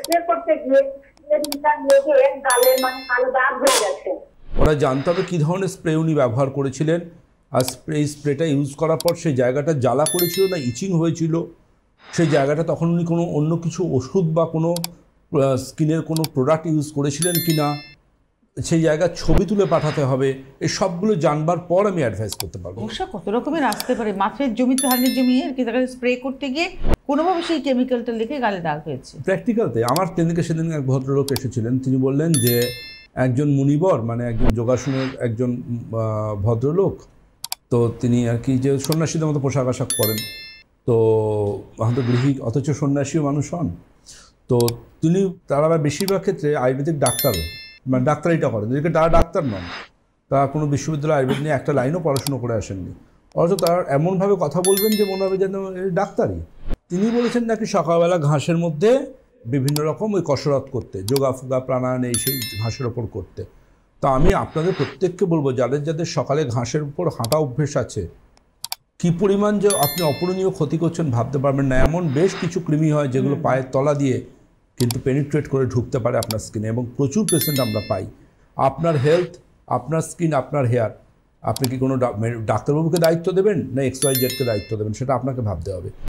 Spray করতে গিয়ে লেগে গালে মানে কালো দাগ হয়ে গেছে। ওরা জানতে হবে কী ধরনের স্প্রে উনি ব্যবহার করেছিলেন, আর স্প্রেটা ইউজ করার পর সেই জায়গাটা জ্বালা করেছিল না ইচিং হয়েছিল, সেই জায়গাটা তখন উনি কোনো অন্য কিছু ওষুধ বা কোনো স্কিনের কোনো প্রোডাক্ট ইউজ করেছিলেন কি না, সেই জায়গার ছবি তুলে পাঠাতে হবে। এই সবগুলো জানবার পর আমি অ্যাডভাইস করতে পারবো। সমস্যা কত রকমের আসতে পারে, মাছের জমিতে হাড়ের জমি আর কি, তাকে স্প্রে করতে গিয়ে কোনোভাবে সেই কেমিক্যালটা লেগে গালে দাগ হয়েছে। প্র্যাকটিক্যালতে আমার সেদিন এক ভদ্রলোক এসেছিলেন, তিনি বললেন যে একজন মুনিবর মানে একজন যোগাসনের একজন ভদ্রলোক, তো তিনি আর কি যে সন্ন্যাসীদের মতো পোশাক আশাক করেন, তো হয়তো গৃহী অথচ সন্ন্যাসীও মানুষ হন, তো তিনি তারা বেশিরভাগ ক্ষেত্রে আয়ুর্বেদিক ডাক্তার মানে ডাক্তারিটা করেন, এদিকে তারা ডাক্তার নন, তারা কোনো বিশ্ববিদ্যালয়ে আয়ুর্বেদ নিয়ে একটা লাইনও পড়াশুনো করে আসেননি, অথচ তারা এমনভাবে কথা বলবেন যে মনে হবে যেন ডাক্তারই। তিনি বলেছেন নাকি সকালবেলা ঘাসের মধ্যে বিভিন্ন রকম ওই কসরত করতে, যোগা ফুগা প্রাণায়াম এই সেই ঘাসের ওপর করতে। তো আমি আপনাদের প্রত্যেককে বলবো, যাদের যাদের সকালে ঘাসের উপর হাঁটা অভ্যেস আছে, কী পরিমাণ যে আপনি অপূরণীয় ক্ষতি করছেন ভাবতে পারবেন না। এমন বেশ কিছু কৃমি হয় যেগুলো পায়ের তলা দিয়ে কিন্তু পেনিট্রেট করে ঢুকতে পারে আপনার স্কিনে, এবং প্রচুর পেশেন্ট আমরা পাই। আপনার হেলথ, আপনার স্কিন, আপনার হেয়ার, আপনি কি কোনো ডাক্তারবাবুকে দায়িত্ব দেবেন না XYZ কে দায়িত্ব দেবেন, সেটা আপনাকে ভাবতে হবে।